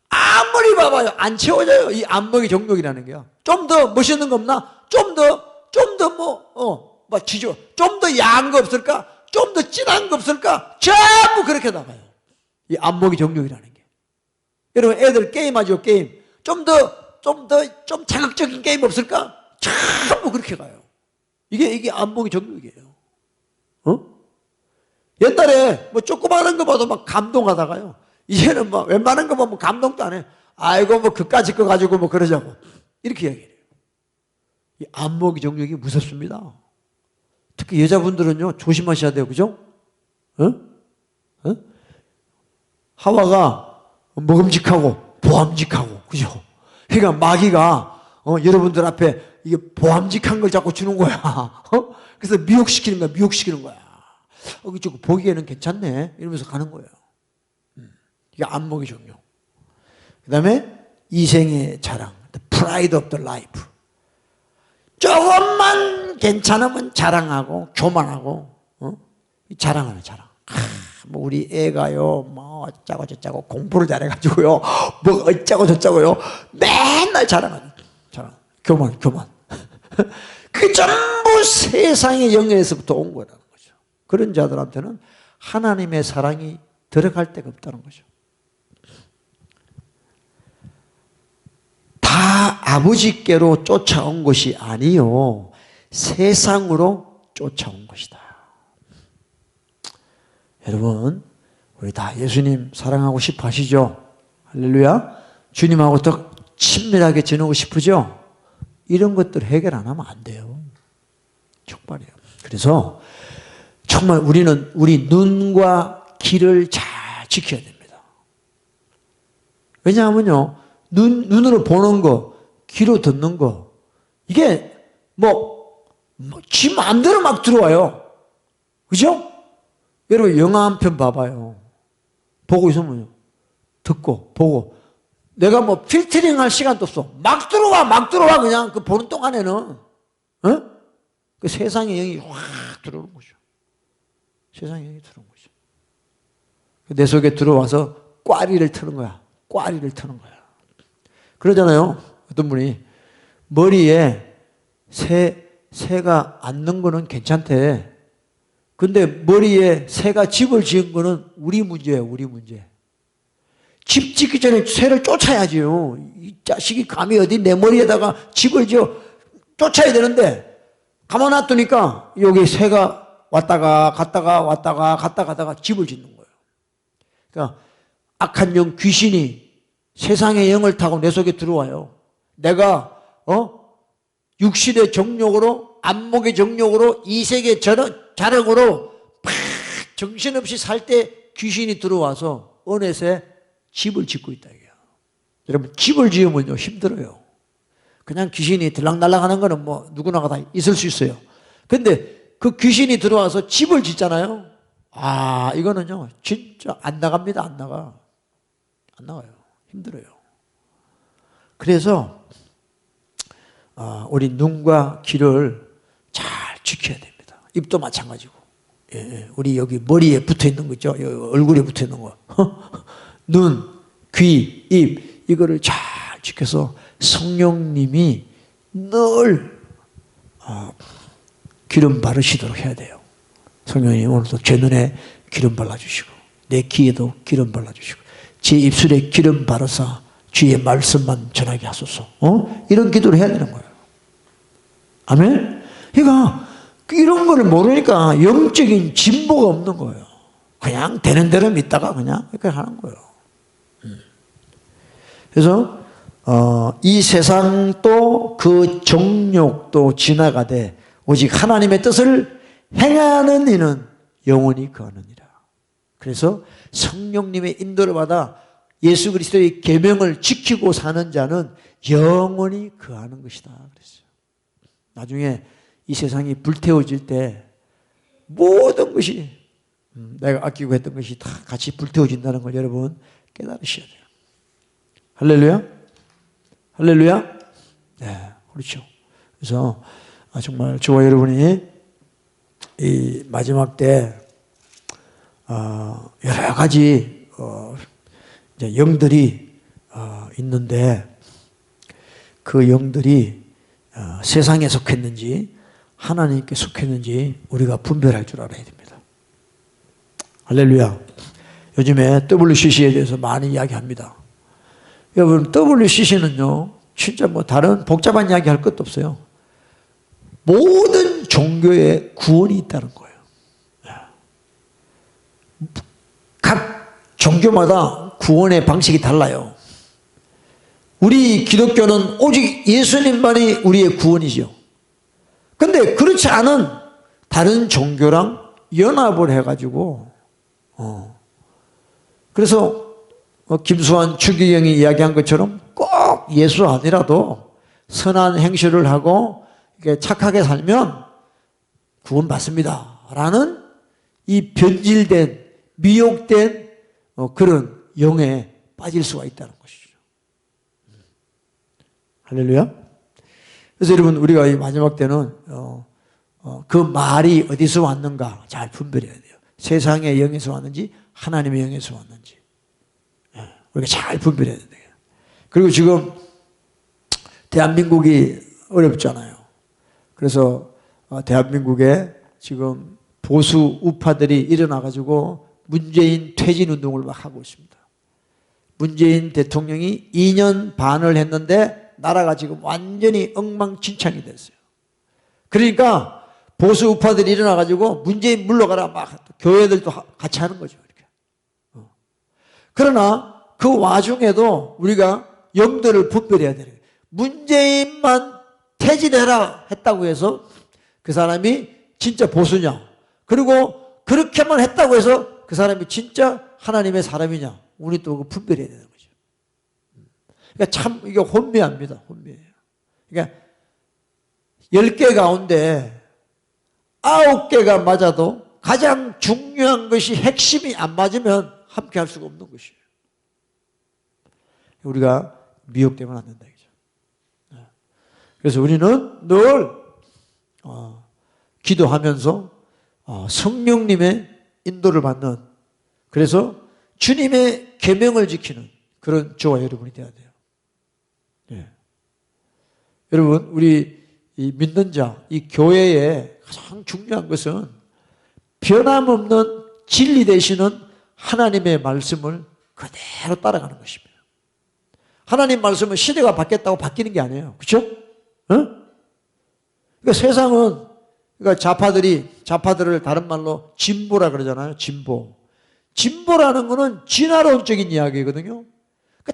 아무리 봐봐요 안 채워져요. 이 안목의 정욕이라는 게요. 좀 더 멋있는 거 없나? 좀 더 뭐 지조, 좀 더 야한 거 없을까? 좀 더 진한 거 없을까? 전부 그렇게 나가요. 이 안목의 정욕이라는 게. 여러분 애들 게임하죠, 게임. 좀 자극적인 게임 없을까? 전부 그렇게 가요. 이게 안목의 정욕이에요. 옛날에 뭐 조그마한 거 봐도 막 감동하다가요, 이제는 뭐 웬만한 거 보면 감동도 안 해. 아이고 뭐 그까짓 거 가지고 뭐 그러자고 이렇게 얘기해요. 이 안목의 정욕이 무섭습니다. 특히 여자분들은요 조심하셔야 돼요. 그죠? 하와가 먹음직하고 보암직하고, 그죠? 그러니까 마귀가 여러분들 앞에 이게 보암직한 걸 자꾸 주는 거야. 그래서 미혹시키는 거야. 저거 보기에는 괜찮네 이러면서 가는 거예요. 이게 안목의 정욕. 그 다음에 이생의 자랑, the pride of the life. 조금만 괜찮으면 자랑하고 교만하고, 자랑하는 자랑. 뭐 우리 애가요 뭐 어쩌고 저쩌고 공부를 잘해가지고요 뭐 어쩌고 저쩌고요 맨날 자랑. 교만. 그게 전부 세상의 영예에서부터 온 거라는 거죠. 그런 자들한테는 하나님의 사랑이 들어갈 데가 없다는 거죠. 다 아버지께로 쫓아온 것이 아니요 세상으로 쫓아온 것이다. 여러분 우리 다 예수님 사랑하고 싶어 하시죠? 할렐루야. 주님하고 더 친밀하게 지내고 싶으죠? 이런 것들 해결 안 하면 안 돼요. 촉발이에요. 그래서 정말 우리는 우리 눈과 귀를 잘 지켜야 됩니다. 왜냐하면요, 눈으로 보는 거, 귀로 듣는 거, 이게 지 마음대로 막 들어와요. 그죠? 여러분 영화 한 편 봐봐요. 보고 있으면요, 듣고 보고 내가 뭐 필터링 할 시간도 없어. 막 들어와 그냥 그 보는 동안에는 그 세상의 영이 확 들어오는 거죠. 세상의 영이 들어오는 거죠. 내 속에 들어와서 꽈리를 트는 거야. 그러잖아요. 어떤 분이 머리에 새가 앉는 거는 괜찮대. 근데 머리에 새가 집을 지은 거는 우리 문제예요. 우리 문제. 집 짓기 전에 새를 쫓아야지요. 이 자식이 감히 어디 내 머리에다가 집을 지어 쫓아야 되는데 가만 놔두니까 여기 새가 왔다가 갔다가 집을 짓는 거예요. 그러니까 악한 영 귀신이 세상의 영을 타고 내 속에 들어와요. 내가 육신의 정욕으로, 안목의 정욕으로, 이색의 자력으로 막 정신없이 살 때 귀신이 들어와서 어느새 집을 짓고 있다 이게요. 여러분, 집을 지으면요 힘들어요. 그냥 귀신이 들락날락 하는 거는 뭐 누구나가 다 있을 수 있어요. 근데 그 귀신이 들어와서 집을 짓잖아요. 아, 이거는요 진짜 안 나갑니다. 안 나가요. 힘들어요. 그래서 우리 눈과 귀를 잘 지켜야 됩니다. 입도 마찬가지고. 예, 우리 여기 머리에 붙어 있는 거 있죠? 얼굴에 붙어 있는 거. 눈, 귀, 입, 이거를 잘 지켜서 성령님이 늘 기름 바르시도록 해야 돼요. 성령님 오늘도 제 눈에 기름 발라주시고, 내 귀에도 기름 발라주시고, 제 입술에 기름 바르사 주의 말씀만 전하게 하소서. 이런 기도를 해야 되는 거예요. 아멘? 그러니까 이런 거를 모르니까 영적인 진보가 없는 거예요. 그냥 되는 대로 믿다가 그냥 이렇게 하는 거예요. 그래서 이 세상도 그 정욕도 지나가되 오직 하나님의 뜻을 행하는 이는 영원히 거하느니라. 그래서 성령님의 인도를 받아 예수 그리스도의 계명을 지키고 사는 자는 영원히 거하는 것이다 그랬어요. 나중에 이 세상이 불태워질 때 모든 것이 내가 아끼고 했던 것이 다 같이 불태워진다는 걸 여러분 깨달으셔야 돼요. 할렐루야? 할렐루야? 네, 그렇죠. 그래서 정말 저와 여러분이 이 마지막 때 여러 가지 이제 영들이 있는데 그 영들이 세상에 속했는지 하나님께 속했는지 우리가 분별할 줄 알아야 됩니다. 할렐루야. 요즘에 WCC에 대해서 많이 이야기합니다. 여러분, WCC는요 진짜 뭐 다른 복잡한 이야기 할 것도 없어요. 모든 종교에 구원이 있다는 거예요. 각 종교마다 구원의 방식이 달라요. 우리 기독교는 오직 예수님만이 우리의 구원이죠. 근데 그렇지 않은 다른 종교랑 연합을 해가지고 그래서 김수환 추기경이 이야기한 것처럼 꼭 예수 아니라도 선한 행실을 하고 착하게 살면 구원받습니다 라는 이 변질된 미혹된 그런 영에 빠질 수가 있다는 것이죠. 할렐루야. 그래서 여러분, 우리가 이 마지막 때는 그 말이 어디서 왔는가 잘 분별해야 돼요. 세상의 영에서 왔는지 하나님의 영에서 왔는지 우리가 잘 분별해야 돼요. 그리고 지금 대한민국이 어렵잖아요. 그래서 대한민국에 지금 보수 우파들이 일어나가지고 문재인 퇴진 운동을 막 하고 있습니다. 문재인 대통령이 2년 반을 했는데 나라가 지금 완전히 엉망진창이 됐어요. 그러니까 보수 우파들이 일어나가지고 문재인 물러가라 막 교회들도 같이 하는 거죠. 이렇게. 그러나 그 와중에도 우리가 영들을 분별해야 되는 거예요. 문재인만 퇴진해라 했다고 해서 그 사람이 진짜 보수냐, 그리고 그렇게만 했다고 해서 그 사람이 진짜 하나님의 사람이냐, 우리 또 분별해야 되는 거죠. 그러니까 참 이게 혼미합니다. 혼미해요. 그러니까 10개 가운데 9개가 맞아도 가장 중요한 것이 핵심이 안 맞으면 함께 할 수가 없는 것이에요. 우리가 미혹되면 안 된다. 그래서 우리는 늘 기도하면서 성령님의 인도를 받는, 그래서 주님의 계명을 지키는 그런 저와 여러분이 되어야 돼요. 네. 여러분, 우리 이 믿는 자, 이 교회의 가장 중요한 것은 변함없는 진리 되시는 하나님의 말씀을 그대로 따라가는 것입니다. 하나님 말씀은 시대가 바뀌었다고 바뀌는 게 아니에요. 그렇죠? 그러니까 세상은, 그러니까 좌파들을 다른 말로 진보라 그러잖아요. 진보. 진보라는 거는 진화론적인 이야기거든요.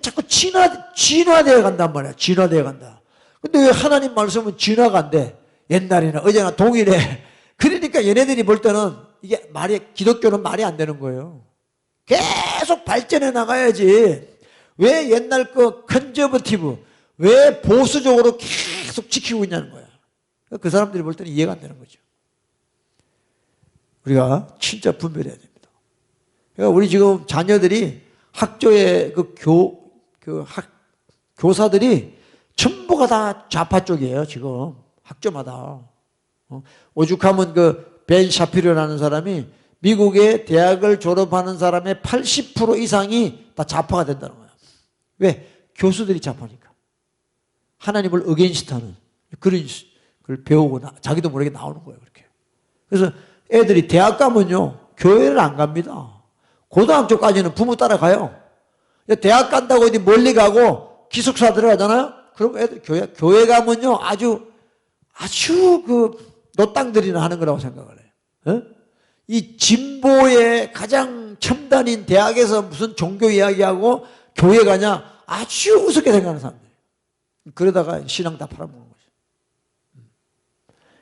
자꾸 진화되어 간단 말이야. 진화되어 간다. 근데 왜 하나님 말씀은 진화가 안 돼? 옛날이나 어제나 동일해. 그러니까 얘네들이 볼 때는 이게 기독교는 말이 안 되는 거예요. 계속 발전해 나가야지. 왜 옛날 거 컨저버티브, 왜 보수적으로 계속 지키고 있냐는 거야. 그 사람들이 볼 때는 이해가 안 되는 거죠. 우리가 진짜 분별해야 됩니다. 그러니까 우리 지금 자녀들이 학교의 교사들이 전부가 다 좌파 쪽이에요, 지금. 학교마다. 오죽하면 벤 샤피로라는 사람이 미국의 대학을 졸업하는 사람의 80% 이상이 다 좌파가 된다는 거야. 왜? 교수들이 좌파니까. 하나님을 어게인스트하는 그런 걸 배우고 자기도 모르게 나오는 거예요, 그렇게. 그래서 애들이 대학 가면요, 교회를 안 갑니다. 고등학교까지는 부모 따라가요. 대학 간다고 어디 멀리 가고 기숙사 들어가잖아요? 그럼 애들 교회 가면요, 아주 노땅들이나 하는 거라고 생각을 해요. 이 진보의 가장 첨단인 대학에서 무슨 종교 이야기하고 교회 가냐? 아주 우습게 생각하는 사람들. 그러다가 신앙 다 팔아먹는 거죠.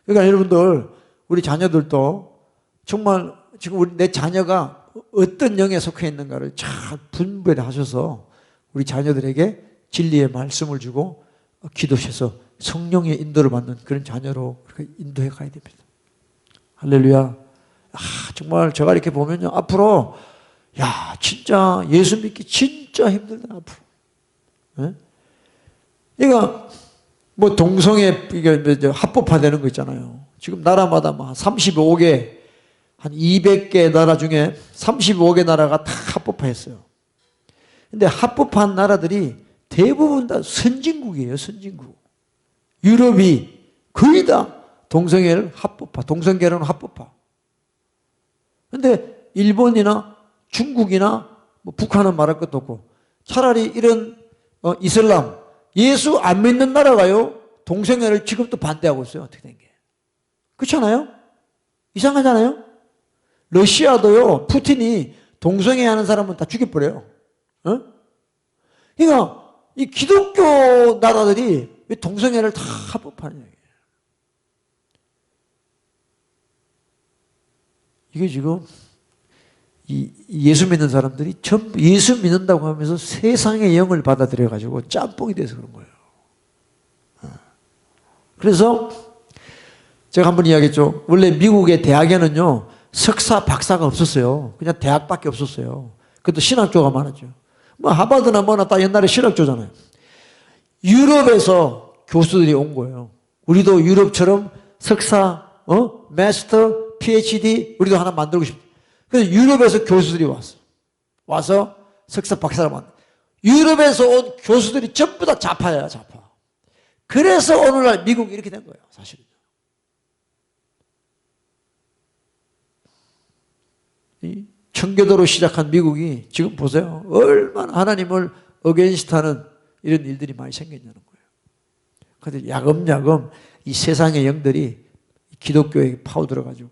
그러니까 여러분들, 우리 자녀들도 정말 지금 내 자녀가 어떤 영에 속해 있는가를 잘 분별하셔서 우리 자녀들에게 진리의 말씀을 주고 기도하셔서 성령의 인도를 받는 그런 자녀로 인도해 가야 됩니다. 할렐루야. 정말 제가 이렇게 보면요, 앞으로 진짜 예수 믿기 진짜 힘들다, 앞으로. 네? 그러니까 뭐 동성애 이게 합법화되는 거 있잖아요. 지금 나라마다 뭐 35개, 한 200개 나라 중에 35개 나라가 다 합법화했어요. 근데 합법화한 나라들이 대부분 다 선진국이에요, 선진국. 유럽이 거의 다 동성애를 합법화, 동성결혼 합법화. 근데 일본이나 중국이나 뭐 북한은 말할 것도 없고, 차라리 이런 이슬람, 예수 안 믿는 나라가요, 동성애를 지금도 반대하고 있어요. 어떻게 된 게. 그렇잖아요? 이상하잖아요? 러시아도요, 푸틴이 동성애 하는 사람은 다 죽여버려요. 그러니까 이 기독교 나라들이 왜 동성애를 다 합법하냐. 이게 지금 예수 믿는 사람들이 전부 예수 믿는다고 하면서 세상의 영을 받아들여가지고 짬뽕이 돼서 그런 거예요. 그래서 제가 한번 이야기했죠. 원래 미국의 대학에는요, 석사, 박사가 없었어요. 그냥 대학밖에 없었어요. 그것도 신학교가 많았죠. 뭐 하버드나 뭐나 다 옛날에 신학교잖아요. 유럽에서 교수들이 온 거예요. 우리도 유럽처럼 석사, 마스터, PhD 우리도 하나 만들고 싶다. 그래서 유럽에서 교수들이 왔어. 와서 석사, 박사를 만들. 유럽에서 온 교수들이 전부 다 좌파예요, 좌파. 그래서 오늘날 미국이 이렇게 된 거예요, 사실은. 이 청교도로 시작한 미국이 지금 보세요. 얼마나 하나님을 어게인스트하는 이런 일들이 많이 생겼냐는 거예요. 그런데 야금야금 이 세상의 영들이 기독교에 파고들어가지고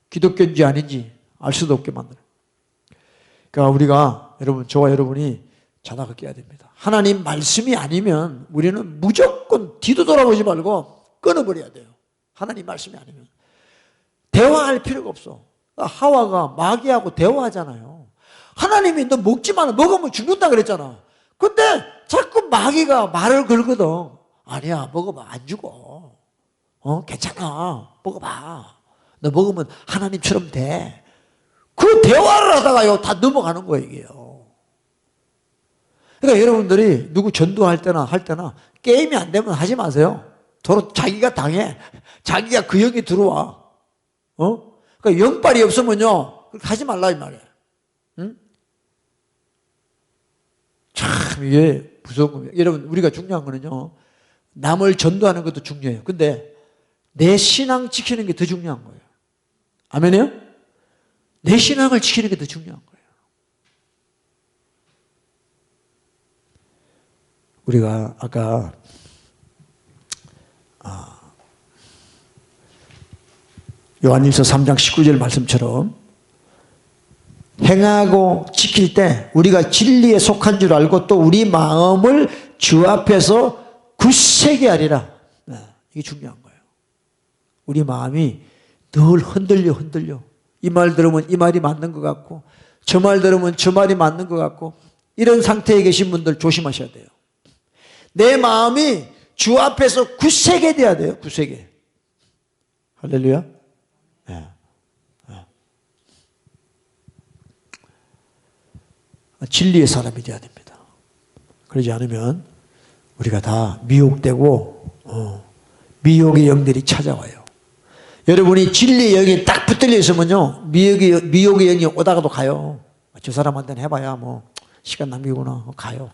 기독교인지 아닌지 알 수도 없게 만드는. 그러니까 우리가 저와 여러분이 자다가 깨야 됩니다. 하나님 말씀이 아니면 우리는 무조건 뒤도 돌아보지 말고 끊어버려야 돼요. 하나님 말씀이 아니면. 대화할 필요가 없어. 하와가 마귀하고 대화하잖아요. 하나님이 너 먹지 마라. 먹으면 죽는다 그랬잖아. 근데 자꾸 마귀가 말을 걸거든. 아니야, 먹어봐. 안 죽어. 괜찮아. 먹어봐. 너 먹으면 하나님처럼 돼. 그 대화를 하다가요, 다 넘어가는 거예요, 이게요. 그러니까 여러분들이 누구 전도할 때나 게임이 안 되면 하지 마세요. 도로 자기가 당해. 자기가 그 영이 들어와. 그러니까 영빨이 없으면요, 그렇게 하지 말라, 이 말이에요. 응? 참, 이게 무서운 겁니다. 여러분, 우리가 중요한 거는요, 남을 전도하는 것도 중요해요. 근데 내 신앙 지키는 게 더 중요한 거예요. 아멘이요? 내 신앙을 지키는 게 더 중요한 거예요. 우리가 아까 요한일서 3장 19절 말씀처럼 행하고 지킬 때 우리가 진리에 속한 줄 알고 또 우리 마음을 주 앞에서 굳세게 하리라. 이게 중요한 거예요. 우리 마음이 늘 흔들려. 이 말 들으면 이 말이 맞는 것 같고 저 말 들으면 저 말이 맞는 것 같고 이런 상태에 계신 분들 조심하셔야 돼요. 내 마음이 주 앞에서 굳세게 돼야 돼요. 굳세게. 할렐루야. 네. 진리의 사람이 돼야 됩니다. 그러지 않으면 우리가 다 미혹되고 미혹의 영들이 찾아와요. 여러분이 진리의 영이 딱 붙들려 있으면요 미혹의 영이 오다가도 가요. 저 사람한테는 해봐야 뭐 시간 낭비구나. 가요.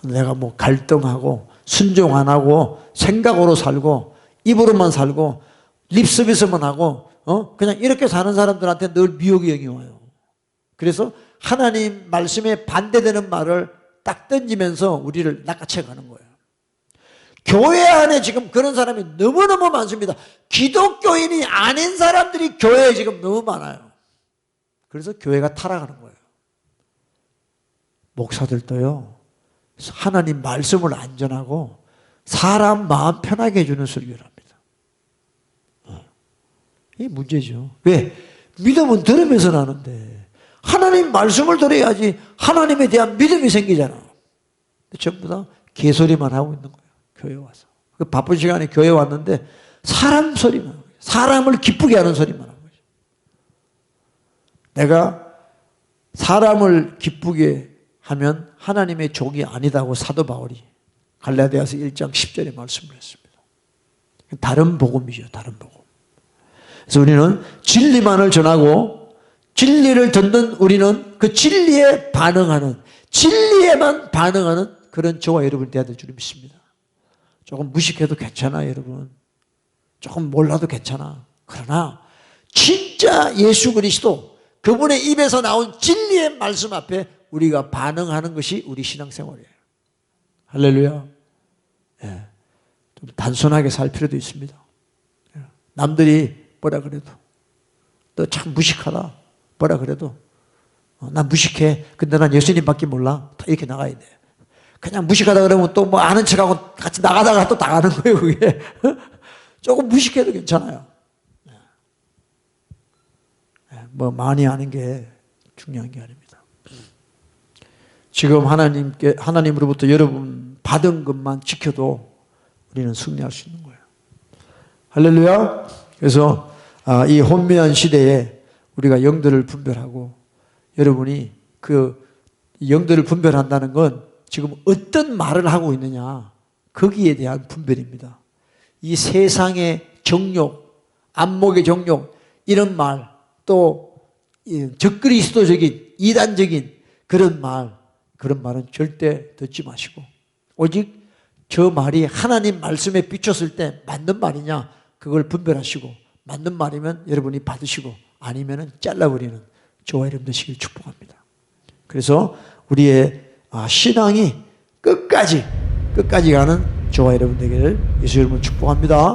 내가 뭐 갈등하고 순종 안 하고 생각으로 살고 입으로만 살고 립 서비스만 하고 그냥 이렇게 사는 사람들한테 늘 미혹의 영이 와요. 그래서 하나님 말씀에 반대되는 말을 딱 던지면서 우리를 낚아채 가는 거예요. 교회 안에 지금 그런 사람이 너무너무 많습니다. 기독교인이 아닌 사람들이 교회에 지금 너무 많아요. 그래서 교회가 타락하는 거예요. 목사들도요, 하나님 말씀을 안 전하고 사람 마음 편하게 해주는 설교를 합니다. 이게 문제죠. 왜? 믿음은 들으면서 나는데 하나님 말씀을 들어야지 하나님에 대한 믿음이 생기잖아. 전부 다 개소리만 하고 있는 거예요. 교회 와서. 그 바쁜 시간에 교회 왔는데 사람 소리만 하고 있어요. 사람을 기쁘게 하는 소리만 하고 있어요. 내가 사람을 기쁘게 하면 하나님의 종이 아니다고 사도 바울이 갈라디아서 1장 10절에 말씀을 했습니다. 다른 복음이죠. 다른 복음. 그래서 우리는 진리만을 전하고 진리를 듣는 우리는 그 진리에 반응하는, 진리에만 반응하는 그런 저와 여러분이 되어야 될 줄 믿습니다. 조금 무식해도 괜찮아, 여러분. 조금 몰라도 괜찮아. 그러나 진짜 예수 그리스도 그분의 입에서 나온 진리의 말씀 앞에 우리가 반응하는 것이 우리 신앙생활이에요. 할렐루야. 예. 좀 단순하게 살 필요도 있습니다. 남들이 뭐라 그래도 너 참 무식하다 뭐라 그래도 난 무식해. 근데 난 예수님밖에 몰라. 이렇게 나가야 돼. 그냥 무식하다 그러면 또 뭐 아는 척하고 같이 나가다가 또 나가는 거예요, 그게. 조금 무식해도 괜찮아요. 뭐 많이 아는 게 중요한 게 아닙니다. 지금 하나님으로부터 여러분 받은 것만 지켜도 우리는 승리할 수 있는 거예요. 할렐루야. 그래서 이 혼미한 시대에 우리가 영들을 분별하고 여러분이 그 영들을 분별한다는 건 지금 어떤 말을 하고 있느냐 거기에 대한 분별입니다. 이 세상의 정욕, 안목의 정욕 이런 말 또 적그리스도적인 이단적인 그런 말은 절대 듣지 마시고 오직 저 말이 하나님 말씀에 비쳤을 때 맞는 말이냐 그걸 분별하시고 맞는 말이면 여러분이 받으시고 아니면 잘라버리는 저와 여러분 되시길 축복합니다. 그래서 우리의 신앙이 끝까지 가는 저와 여러분 되기를 예수 이름으로 축복합니다.